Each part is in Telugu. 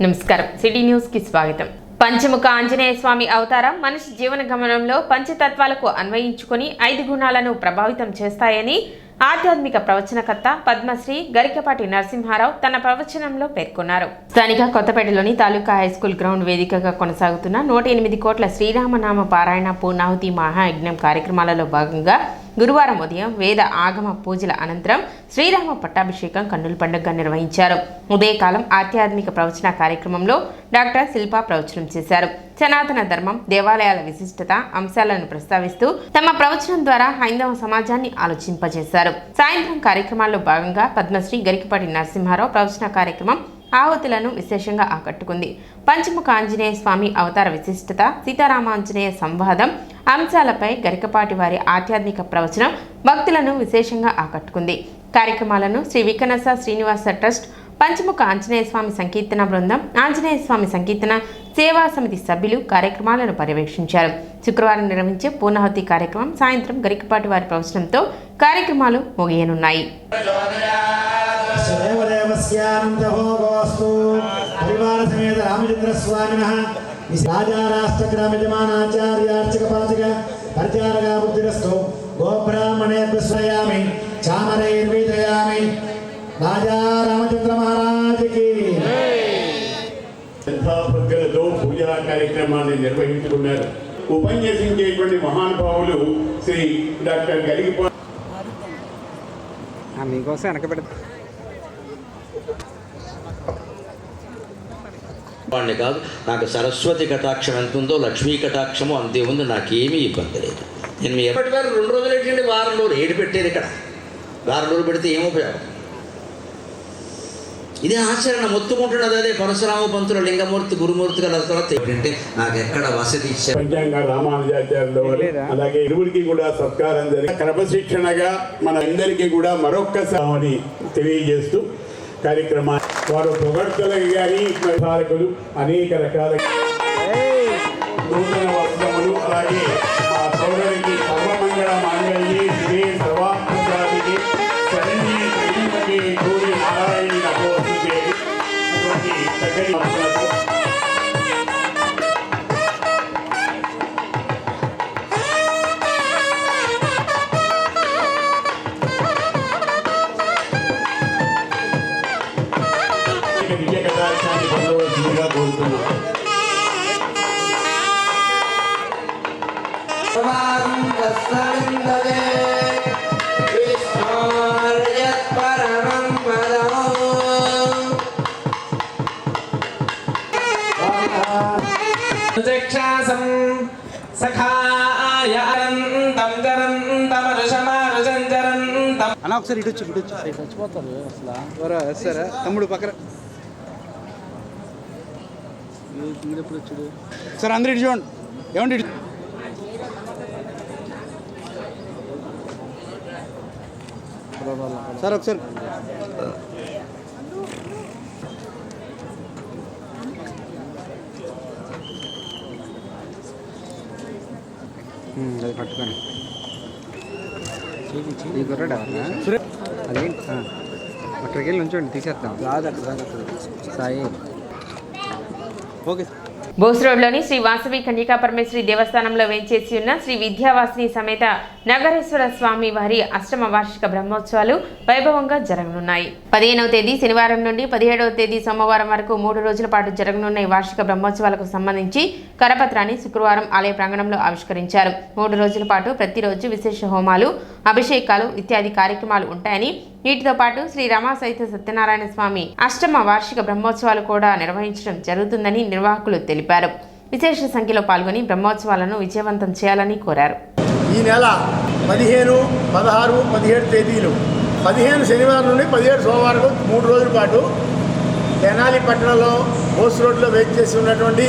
నమస్కారం సిటీ న్యూస్ కి స్వాగతం. పంచముఖ ఆంజనేయ స్వామి అవతారం మనిషి జీవన గమనంలో పంచతత్వాలకు అన్వయించుకొని 5 గుణాలను ప్రభావితం చేస్తాయని ఆధ్యాత్మిక ప్రవచనకర్త పద్మశ్రీ గరికపాటి నరసింహారావు తన ప్రవచనంలో పేర్కొన్నారు. స్థానిక కొత్తపేటలోని తాలూకా హైస్కూల్ గ్రౌండ్ వేదికగా కొనసాగుతున్న 108 కోట్ల శ్రీరామనామ పారాయణ పూర్ణాహుతి మహాయజ్ఞం కార్యక్రమాలలో భాగంగా గురువారం ఉదయం వేద ఆగమ పూజల అనంతరం శ్రీరామ పట్టాభిషేకం కన్నుల పండుగగా నిర్వహించారు. ఉదయకాలం ఆధ్యాత్మిక ప్రవచన కార్యక్రమంలో డాక్టర్ శిల్పా ప్రవచనం చేశారు. సనాతన ధర్మం, దేవాలయాల విశిష్టత అంశాలను ప్రస్తావిస్తూ తమ ప్రవచనం ద్వారా హైందవ సమాజాన్ని ఆలోచింపజేశారు. సాయంత్రం కార్యక్రమాల్లో భాగంగా పద్మశ్రీ గరికపాటి నరసింహారావు ప్రవచన కార్యక్రమం ఆహుతులను విశేషంగా ఆకట్టుకుంది. పంచముఖ ఆంజనేయ స్వామి అవతార విశిష్టత, సీతారామాంజనేయ సంవాదం అంశాలపై గరికపాటి వారి ఆధ్యాత్మిక ప్రవచనం భక్తులను విశేషంగా ఆకట్టుకుంది. కార్యక్రమాలను శ్రీ వికనస శ్రీనివాస ట్రస్ట్, పంచముఖ ఆంజనేయ స్వామి సంకీర్తన బృందం, ఆంజనేయ స్వామి సంకీర్తన సేవా సమితి సభ్యులు కార్యక్రమాలను పర్యవేక్షించారు. శుక్రవారం నిర్వహించే పూర్ణాహుతి కార్యక్రమం సాయంత్రం గరికపాటి వారి ప్రవచనంతో కార్యక్రమాలు ముగియనున్నాయి. परिवार समेत रामचंद्र स्वामिनः राजा राष्ट्र ग्राम यजमानाचार्यार्चक पाचक परिचारक बुद्धिरस्तु गोब्राह्मणे प्रश्रयामि चामरैर्वेदयामि राजा रामचंद्र महाराज की భక్తులతో పూజా కార్యక్రమాన్ని నిర్వహించుకున్నారు. ఉపన్యసించేటువంటి మహానుభావులు శ్రీ డాక్టర్ గరికపాటి మీకోసం వెనకబెడతా వాడిని కాదు, నాకు సరస్వతి కటాక్షం ఎంత ఉందో లక్ష్మీ కటాక్షము అంతే ఉంది. నాకేమీ ఇబ్బంది లేదు. నేను మీ ఎప్పటి వారు 2 రోజులు ఏంటండి, వారం రోజులు ఏడు పెట్టేది. ఇక్కడ వారం రోజులు పెడితే ఏం ఉపయోగం? ఇదే ఆచరణ మొత్తుకుంటున్నది. అదే పరశురామ పంతుల లింగమూర్తి గురుమూర్తి గారి తర్వాత ఏంటంటే నాకు ఎక్కడ వసతి ఇచ్చారు. పంచాంగ రామానుజాచార్యుల వారు అలాగే ఇరువురికి కూడా సత్కారం జరిగి క్రమశిక్షణగా మన అందరికీ కూడా మరొక్కసారి తెలియజేస్తూ కార్యక్రమాన్ని వారు పొగడ్తలకు కానీ సారకులు అనేక రకాల నూతన వస్త్రములు అలాగే ఆ సోదరికి సర్వమంగళ మాంగళ్యే శ్రీ సర్వాత్మకి శరణి శ్రీమతి గౌరీ నారాయణ నమోస్తుతే అటువంటి చక్కని విజయ కటాక్షాన్ని పొందవలసిందిగా కోరుతున్నాం. అన్న ఒకసారి ఇటు వచ్చి చచ్చిపోతారు అసలు సరే తమ్ముడు పక్కన ఎప్పుడు వచ్చాడు సార్. అందరూ ఇటు చూడండి. ఏమండి సార్ ఒకసారి అది పట్టుకొని ఈ గుర్రాడు అదేంటి అక్కడికి వెళ్ళి ఉంచండి, తీసేస్తాం. రాదు అక్కడ సాయి. ఓకే. బోస్ రోడ్లోని శ్రీ వాసవి కన్యకా పరమేశ్వరి దేవస్థానంలో వేంచేసి ఉన్న శ్రీ విద్యావాసిని సమేత నగరేశ్వర స్వామి వారి అష్టమ వార్షిక బ్రహ్మోత్సవాలు వైభవంగా జరగనున్నాయి. 15వ తేదీ శనివారం నుండి 17వ తేదీ సోమవారం వరకు 3 రోజుల పాటు జరగనున్న ఈ వార్షిక బ్రహ్మోత్సవాలకు సంబంధించి కరపత్రాన్ని శుక్రవారం ఆలయ ప్రాంగణంలో ఆవిష్కరించారు. 3 రోజుల పాటు ప్రతిరోజు విశేష హోమాలు, అభిషేకాలు ఇత్యాది కార్యక్రమాలు ఉంటాయని, వీటితో పాటు శ్రీ రమా సహిత సత్యనారాయణ స్వామి అష్టమ వార్షిక బ్రహ్మోత్సవాలు కూడా నిర్వహించడం జరుగుతుందని నిర్వాహకులు తెలిపారు. విశేష సంఖ్యలో పాల్గొని బ్రహ్మోత్సవాలను విజయవంతం చేయాలని కోరారు. ఈ నెల 15, 16, 17 తేదీలు 15 శనివారం నుండి 17 సోమవారం 3 రోజుల పాటు తెనాలి పట్టణంలో బోస్ రోడ్లో వేచి ఉన్నటువంటి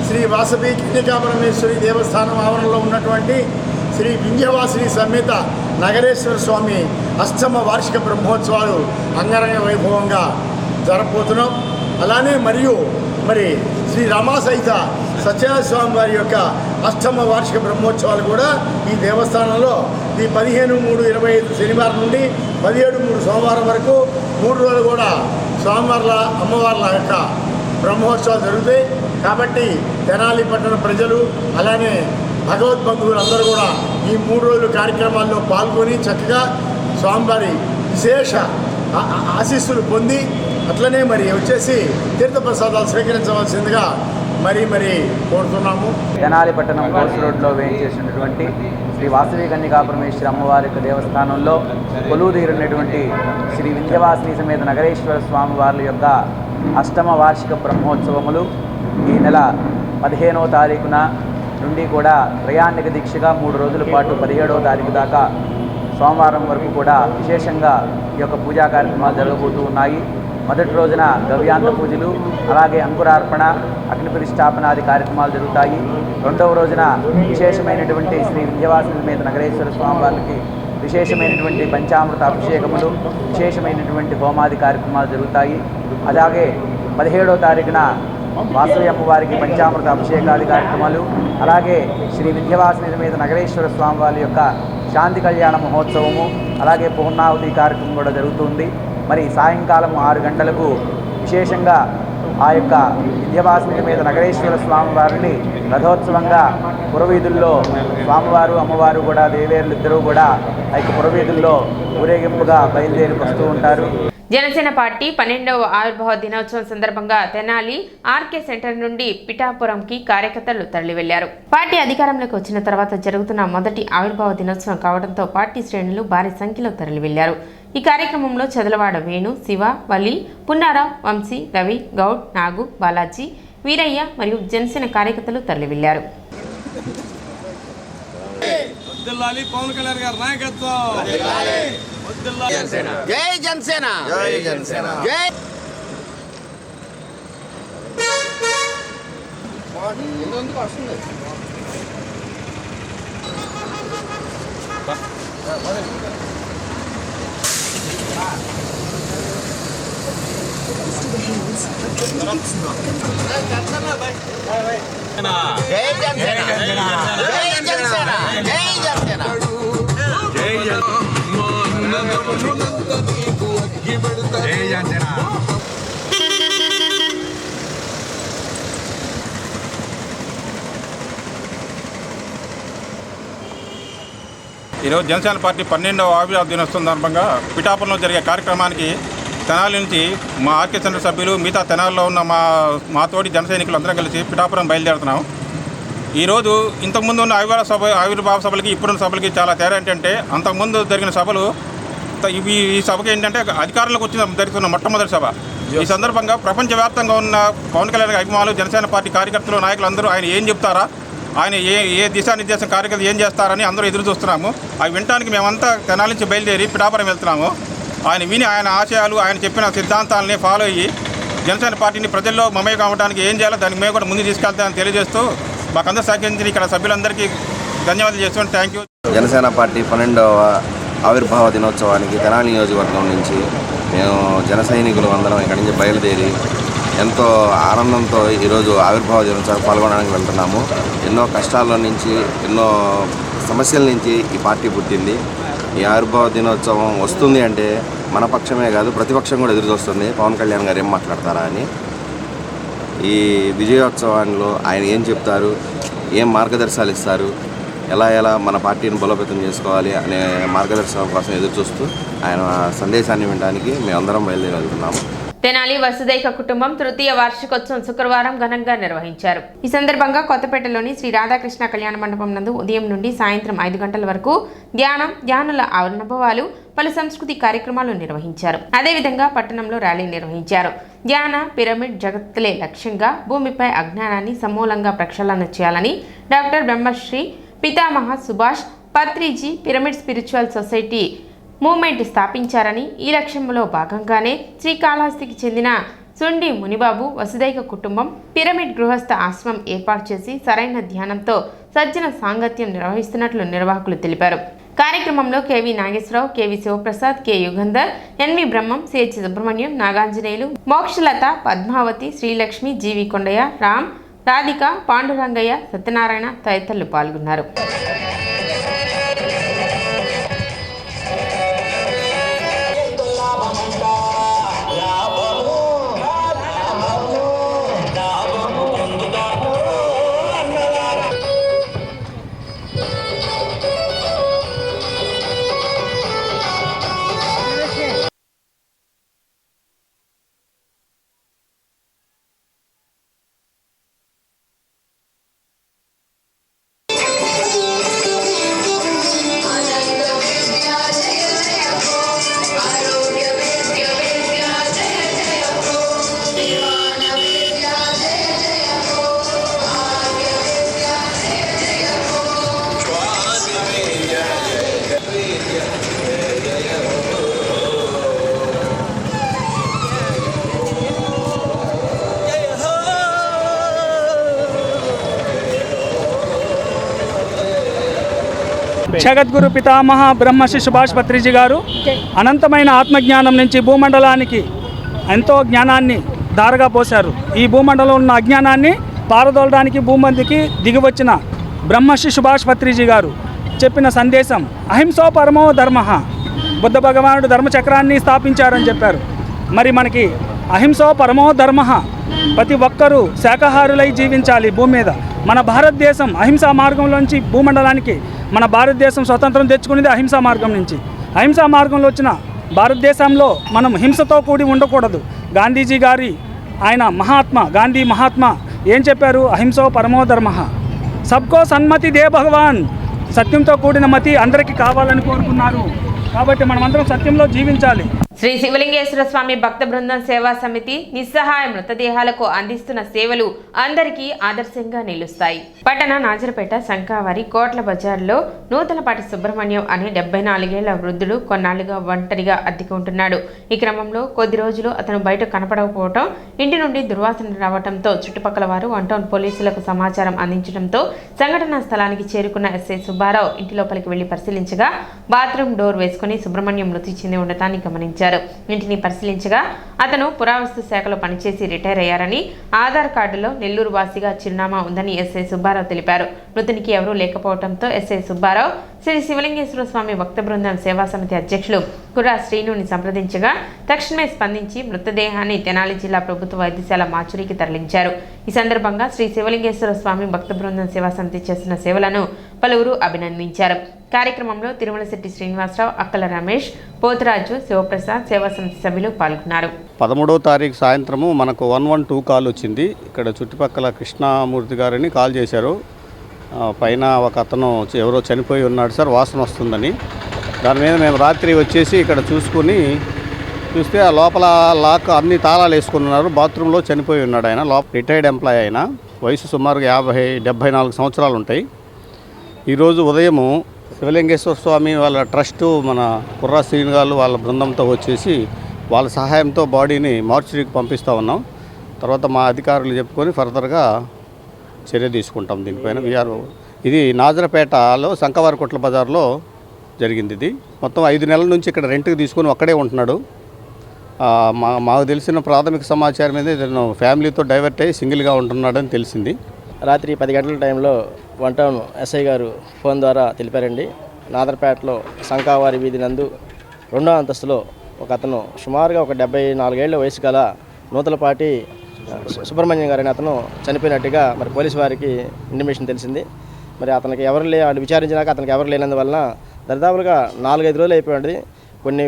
శ్రీ వాసవి కన్యకా పరమేశ్వరి దేవస్థానం ఆవరణలో ఉన్నటువంటి శ్రీ వింధ్యవాసిని సమేత నగరేశ్వర స్వామి అష్టమ వార్షిక బ్రహ్మోత్సవాలు అంగరంగ వైభవంగా జరపబోతున్నాం. అలానే మరి శ్రీ రమా సహిత సత్యనారాయణ స్వామి వారి యొక్క అష్టమ వార్షిక బ్రహ్మోత్సవాలు కూడా ఈ దేవస్థానంలో ఈ 15/3/25 శనివారం నుండి 17/3 సోమవారం వరకు 3 రోజులు కూడా స్వామివార్ల అమ్మవార్ల యొక్క బ్రహ్మోత్సవాలు జరుగుతాయి. కాబట్టి తెనాలి పట్టణ ప్రజలు అలానే భగవద్బంధువులు అందరూ కూడా ఈ 3 రోజుల కార్యక్రమాల్లో పాల్గొని చక్కగా స్వామివారి విశేష ఆశీస్సులు పొంది అట్లనే మరి వచ్చేసి తీర్థప్రసాదాలు స్వీకరించవలసిందిగా మరి కోరుతున్నాము. తెనాలి పట్టణం కోర్సు రోడ్లో వేయించేసినటువంటి శ్రీ వాసవి కన్యకా పరమేశ్వరి అమ్మవారి యొక్క దేవస్థానంలో కొలువుదీరినటువంటి శ్రీ వింధ్యవాసిని సమేత నగరేశ్వర స్వామి వారి యొక్క అష్టమ వార్షిక బ్రహ్మోత్సవములు ఈ నెల 15వ తారీఖున నుండి కూడా ప్రయాణిక దీక్షగా 3 రోజుల పాటు 17వ తారీఖు దాకా సోమవారం వరకు కూడా విశేషంగా ఈ యొక్క పూజా కార్యక్రమాలు జరగబోతూ ఉన్నాయి. మొదటి రోజున గవ్యాంత పూజలు, అలాగే అంకురార్పణ, అగ్ని ప్రతిష్టాపనాది కార్యక్రమాలు జరుగుతాయి. రెండవ రోజున విశేషమైనటువంటి శ్రీ వింధ్యవాసిని సమేత నగరేశ్వర స్వామి వారికి విశేషమైనటువంటి పంచామృత అభిషేకములు, విశేషమైనటువంటి హోమాది కార్యక్రమాలు జరుగుతాయి. అలాగే 17వ తారీఖున వాసవి అమ్మవారికి పంచామృత అభిషేకాది కార్యక్రమాలు, అలాగే శ్రీ వింధ్యవాసిని సమేత నగరేశ్వర స్వామి వారి యొక్క శాంతి కళ్యాణ మహోత్సవము, అలాగే పూర్ణావతి కార్యక్రమం కూడా జరుగుతుంది. మరి సాయంకాలం 6 గంటలకు విశేషంగా ఆ యొక్క వింధ్యవాసిని మీద నగరేశ్వర స్వామి వారిని రథోత్సవంగా పురవీధుల్లో స్వామివారు అమ్మవారు కూడా దేవేరులు ఇద్దరూ కూడా ఆ యొక్క పురవీధుల్లో ఊరేగింపుగా బయలుదేరి వస్తూ ఉంటారు. జనసేన పార్టీ 12వ ఆవిర్భావ దినోత్సవం సందర్భంగా తెనాలి ఆర్కే సెంటర్ నుండి పిఠాపురంకి కార్యకర్తలు తరలి వెళ్లారు. పార్టీ అధికారంలోకి వచ్చిన తర్వాత జరుగుతున్న మొదటి ఆవిర్భావ దినోత్సవం కావడంతో పార్టీ శ్రేణులు భారీ సంఖ్యలో తరలి వెళ్లారు. ఈ కార్యక్రమంలో చదలవాడ వేణు, శివ, వలి, పున్నారావు, వంశీ, రవి, గౌడ్, నాగు, బాలాజీ, వీరయ్య మరియు జనసేన కార్యకర్తలు తరలి వెళ్లారు. జై జనసేన, జై జనసేన, జై ఈరోజు జనసేన పార్టీ 12వ ఆవిర్భావ దినోత్సవం సందర్భంగా పిఠాపురంలో జరిగే కార్యక్రమానికి తెనాలి నుంచి మా ఆర్కే సెంటర్ సభ్యులు, మిగతా తెనాలిలో ఉన్న మా తోటి జన సైనికులు అందరం కలిసి పిఠాపురం బయలుదేరుతున్నాం. ఈరోజు ఇంతకుముందు ఉన్న ఆవిర్భావ సభలకి ఇప్పుడున్న సభలకి చాలా తేడా ఏంటంటే, అంతకుముందు జరిగిన సభలు ఈ సభకి ఏంటంటే అధికారంలోకి వచ్చిన జరుగుతున్న మొట్టమొదటి సభ. ఈ సందర్భంగా ప్రపంచవ్యాప్తంగా ఉన్న పవన్ కళ్యాణ్ అభిమానులు, జనసేన పార్టీ కార్యకర్తలు, నాయకులు అందరూ ఆయన ఏం చెప్తారా, ఆయన ఏ దిశానిర్దేశం కార్యకర్తలు ఏం చేస్తారని అందరూ ఎదురు చూస్తున్నాము. అవి వినడానికి మేమంతా తెనాలి నుంచి బయలుదేరి పిఠాపురం వెళ్తున్నాము. ఆయన విని ఆయన ఆశయాలు, ఆయన చెప్పిన సిద్ధాంతాలని ఫాలో అయ్యి జనసేన పార్టీని ప్రజల్లో మమేకం అవ్వడానికి ఏం చేయాలో దానికి మేము కూడా ముందు తీసుకెళ్తామని తెలియజేస్తూ మాకందరూ సహకరించిన ఇక్కడ సభ్యులందరికీ ధన్యవాదాలు చేస్తున్నాను. Thank you. జనసేన పార్టీ 12వ ఆవిర్భావ దినోత్సవానికి తెనాలి నియోజకవర్గం నుంచి మేము జన సైనికులు అందరం ఇక్కడి నుంచి బయలుదేరి ఎంతో ఆనందంతో ఈరోజు ఆవిర్భావ దినోత్సవానికి పాల్గొనడానికి వెళ్తున్నాము. ఎన్నో కష్టాల నుంచి, ఎన్నో సమస్యల నుంచి ఈ పార్టీ పుట్టింది. ఈ ఆవిర్భావ దినోత్సవం వస్తుంది అంటే మన పక్షమే కాదు, ప్రతిపక్షం కూడా ఎదురు చూస్తుంది పవన్ కళ్యాణ్ గారు ఏం మాట్లాడతారా అని. ఈ విజయోత్సవాల్లో ఆయన ఏం చెప్తారు, ఏం మార్గదర్శకాలు ఇస్తారు, ఎలా మన పార్టీని బలోపేతం చేసుకోవాలి అనే మార్గదర్శనం కోసం ఎదురు చూస్తూ ఆయన సందేశాన్ని వినడానికి మేమందరం బయలుదేరి వెళ్తున్నాము. తెనాలి వసుదైక కుటుంబం తృతీయ వార్షికోత్సవం శుక్రవారం ఘనంగా నిర్వహించారు. ఈ సందర్భంగా కొత్తపేటలోని శ్రీ రాధాకృష్ణ కళ్యాణ మండపం నందు ఉదయం నుండి సాయంత్రం 5 గంటల వరకు ధ్యానుల అనుభవాలు, పలు సంస్కృతి కార్యక్రమాలు నిర్వహించారు. అదేవిధంగా పట్టణంలో ర్యాలీ నిర్వహించారు. ధ్యాన పిరమిడ్ జగత్తులే లక్ష్యంగా భూమిపై అజ్ఞానాన్ని సమూలంగా ప్రక్షాళన చేయాలని doctor Brahmashri Pitamaha Subhash Patriji pyramid spiritual society movement స్థాపించారని, ఈ లక్ష్యంలో భాగంగానే శ్రీకాళహస్తికి చెందిన సుండి మునిబాబు వసుదైక కుటుంబం పిరమిడ్ గృహస్థ ఆశ్రమం ఏర్పాటు చేసి సరైన ధ్యానంతో సజ్జన సాంగత్యం నిర్వహిస్తున్నట్లు నిర్వాహకులు తెలిపారు. కార్యక్రమంలో KV Nageswara Rao, KV Sivaprasad, K Yugandhar, NV Brahmam, CH Subrahmanyam, Nagaanjaneyulu, Mokshalatha, Padmavathi, Srilakshmi, GV Kondaiah, Ram, Radhika, Pandurangaiah, Satyanarayana తదితరులు పాల్గొన్నారు. జగద్గురు పితామహ బ్రహ్మశ్రీ సుభాష్ పత్రిజీ గారు అనంతమైన ఆత్మజ్ఞానం నుంచి భూమండలానికి ఎంతో జ్ఞానాన్ని దారగా పోశారు. ఈ భూమండలం ఉన్న అజ్ఞానాన్ని పారదోలడానికి భూమందికి దిగివచ్చిన బ్రహ్మశ్రీ సుభాష్ పత్రిజీ గారు చెప్పిన సందేశం అహింసో పరమో ధర్మ. బుద్ధ భగవానుడు ధర్మచక్రాన్ని స్థాపించారని చెప్పారు. మరి మనకి అహింసో పరమో ధర్మ, ప్రతి ఒక్కరూ శాకాహారులై జీవించాలి భూమి మీద. మన భారతదేశం అహింసా మార్గంలోంచి భూమండలానికి మన భారతదేశం స్వతంత్రం తెచ్చుకునేది అహింసా మార్గం నుంచి. అహింసా మార్గంలో వచ్చిన భారతదేశంలో మనం హింసతో కూడి ఉండకూడదు. గాంధీజీ గారి ఆయన గాంధీ మహాత్మా ఏం చెప్పారు? అహింసో పరమో ధర్మ, సబ్కో సన్మతి దే భగవాన్. సత్యంతో కూడిన మతి అందరికీ కావాలని కోరుకున్నారు. కాబట్టి మనమందరం సత్యంలో జీవించాలి. శ్రీ శివలింగేశ్వర స్వామి భక్త బృందం సేవా సమితి నిస్సహాయ మృతదేహాలకు అందిస్తున్న సేవలు అందరికీ ఆదర్శంగా నిలుస్తాయి. పట్టణ నాజరపేట శంకావారి కోట్ల బజార్లో నూతలపాటి సుబ్రహ్మణ్యం అనే 74 ఏళ్ల వృద్ధుడు కొన్నాళ్లుగా ఒంటరిగా అద్దెకు ఉంటున్నాడు. ఈ క్రమంలో కొద్ది రోజులు అతను బయట కనపడకపోవడం, ఇంటి నుండి దుర్వాసన రావడంతో చుట్టుపక్కల వారు 1 టౌన్ పోలీసులకు సమాచారం అందించడంతో సంఘటనా స్థలానికి చేరుకున్న ఎస్ఐ సుబ్బారావు ఇంటి లోపలికి వెళ్లి పరిశీలించగా బాత్రూమ్ డోర్ వేసుకుని సుబ్రహ్మణ్యం మృతి చెంది ఉండటాన్ని గమనించారు. ఇంటిని పరిశీలించగా అతను పురావస్తు శాఖలో పనిచేసి రిటైర్ అయ్యారని, ఆధార్ కార్డులో నెల్లూరు వాసిగా చిరునామా ఉందని ఎస్ఐ సుబ్బారావు తెలిపారు. మృతునికి ఎవరూ లేకపోవడంతో ఎస్ఐ సుబ్బారావు శ్రీ శివలింగేశ్వర స్వామి భక్త బృందం సేవా సమితి అధ్యక్షులు కుర్రా శ్రీనుని సంప్రదించగా తక్షణమే స్పందించి మృతదేహాన్ని తెనాలి జిల్లా ప్రభుత్వ వైద్యశాల మాచురికి తరలించారు. ఈ సందర్భంగా శ్రీ శివలింగేశ్వర స్వామి భక్త బృందం సేవా సమితి చేస్తున్న సేవలను పలువురు అభినందించారు. కార్యక్రమంలో తిరుమలశెట్టి శ్రీనివాసరావు, అక్కల రమేష్, పోతురాజు, శివప్రసాద్ సేవా సమితి సభ్యులు పాల్గొన్నారు. 13వ తారీఖు సాయంత్రము మనకు 112 కాల్ వచ్చింది. ఇక్కడ చుట్టుపక్కల కృష్ణమూర్తి గారిని కాల్ చేశారు. పైన ఒక అతను ఎవరో చనిపోయి ఉన్నాడు సార్, వాసన వస్తుందని. దాని మీద మేము రాత్రి వచ్చేసి ఇక్కడ చూస్తే ఆ లోపల లాక్ అన్ని తాళాలు వేసుకున్నారు. బాత్రూంలో చనిపోయి ఉన్నాడు ఆయన. రిటైర్డ్ ఎంప్లాయ్ ఆయన, వయసు సుమారుగా 74 సంవత్సరాలు ఉంటాయి. ఈరోజు ఉదయము శివలింగేశ్వర స్వామి వాళ్ళ ట్రస్టు మన కుర్రా శ్రీను గారు వాళ్ళ బృందంతో వచ్చేసి వాళ్ళ సహాయంతో బాడీని మార్చురీకి పంపిస్తూ ఉన్నాం. తర్వాత మా అధికారులు చెప్పుకొని ఫర్దర్గా చర్య తీసుకుంటాం దీనిపైన. ఇది నాజరపేటలో శంకవారి కొట్ల బజార్లో జరిగింది. ఇది మొత్తం 5 నెలల నుంచి ఇక్కడ రెంట్కి తీసుకొని అక్కడే ఉంటున్నాడు. మాకు తెలిసిన ప్రాథమిక సమాచారం మీద ఇతను ఫ్యామిలీతో డైవర్ట్ అయ్యి సింగిల్గా ఉంటున్నాడని తెలిసింది. రాత్రి 10 గంటల టైంలో 1 టౌన్ ఎస్ఐ గారు ఫోన్ ద్వారా తెలిపారండి. నాదర్పేటలో శంకావారి వీధి నందు 2వ అంతస్తులో ఒక అతను సుమారుగా ఒక 74 ఏళ్ల వయసు గల నూతలపాటి సుబ్రహ్మణ్యం గారు అనే అతను చనిపోయినట్టుగా మరి పోలీసు వారికి ఇంటిమేషన్ తెలిసింది. మరి అతనికి వాళ్ళు విచారించినాక అతనికి ఎవరు లేనందువలన దరిదాపులుగా 4-5 రోజులు అయిపోయింది. కొన్ని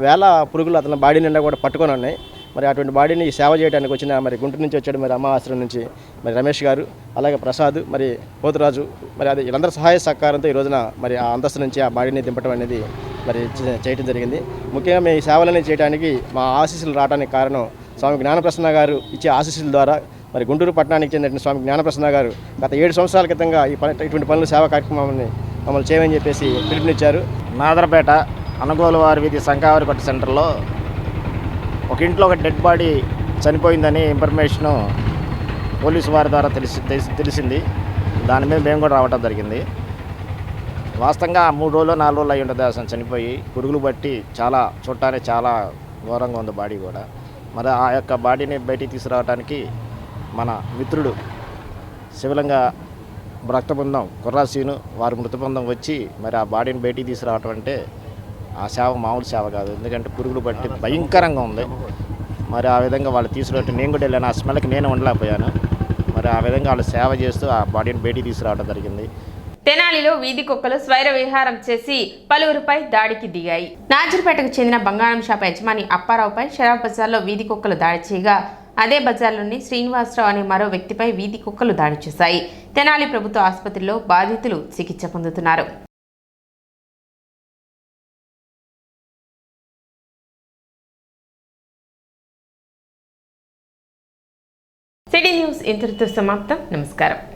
వేల పురుగులు అతని బాడీ నిండా కూడా పట్టుకొని ఉన్నాయి. మరి అటువంటి బాడీని సేవ చేయడానికి వచ్చిన మరి గుంటూరు నుంచి వచ్చాడు మరి అమ్మాశ్రమం నుంచి మరి రమేష్ గారు, అలాగే ప్రసాద్, మరి పోతురాజు, మరి అది వీళ్ళందరూ సహాయ సహకారంతో ఈ రోజున మరి ఆ అంతస్తు నుంచి ఆ బాడీని దింపడం అనేది మరి చేయడం జరిగింది. ముఖ్యంగా మేము ఈ సేవలని చేయడానికి మా ఆశీస్సులు రావడానికి కారణం స్వామి జ్ఞానప్రసన్న గారు ఇచ్చే ఆశీస్సుల ద్వారా మరి గుంటూరు పట్టణానికి చెందిన స్వామి జ్ఞానప్రసన్న గారు గత 7 సంవత్సరాల క్రితంగా ఇటువంటి పనులు సేవా కార్యక్రమాన్ని మమ్మల్ని చేయమని చెప్పేసి పిలుపునిచ్చారు. నాదరపేట అనుగోలు వారి వీధి శంకావారి కొట్ట సెంటర్లో ఒక ఇంట్లో ఒక డెడ్ బాడీ చనిపోయిందని ఇన్ఫర్మేషను పోలీసు వారి ద్వారా తెలిసింది. దాని మీద మేము కూడా రావడం జరిగింది. వాస్తవంగా 3 రోజులు 4 రోజులు అయి ఉంటుంది అసలు చనిపోయి. పురుగులు బట్టి చూడటానికి చాలా ఘోరంగా ఉంది బాడీ కూడా. మరి ఆ యొక్క బాడీని బయటికి తీసుకురావడానికి మన మిత్రుడు శివలింగ భక్త బృందం కుర్రా శ్రీను వారి మృత బృందం వచ్చి మరి ఆ బాడీని బయటికి తీసుకురావటం అంటే ఆ సేవ మామూలు సేవ కాదు. ఎందుకంటే పురుగులు బట్టి భయంకరంగా ఉంది. మరి ఆ విధంగా వాళ్ళు తీసుకురావటం నేను కూడా వెళ్ళాను. ఆ స్మెల్కి నేను ఉండలేకపోయాను. మరి ఆ విధంగా వాళ్ళు సేవ చేస్తూ ఆ బాడీని బయటికి తీసుకురావడం జరిగింది. తెనాలిలో వీధి కుక్కలు స్వైర విహారం చేసి పలువురిపై దాడికి దిగాయి. నాజర్పేటకు చెందిన బంగారం షాప్ యజమాని అప్పారావుపై షరాఫ్ బజార్లో వీధి కుక్కలు దాడి చేయగా అదే బజార్లోని శ్రీనివాసరావు అనే మరో వ్యక్తిపై వీధి కుక్కలు దాడి చేశాయి. తెనాలి ప్రభుత్వ ఆసుపత్రిలో బాధితులు చికిత్స పొందుతున్నారు. సిటీ న్యూస్ ఇంతటితో సమాప్తం. నమస్కారం.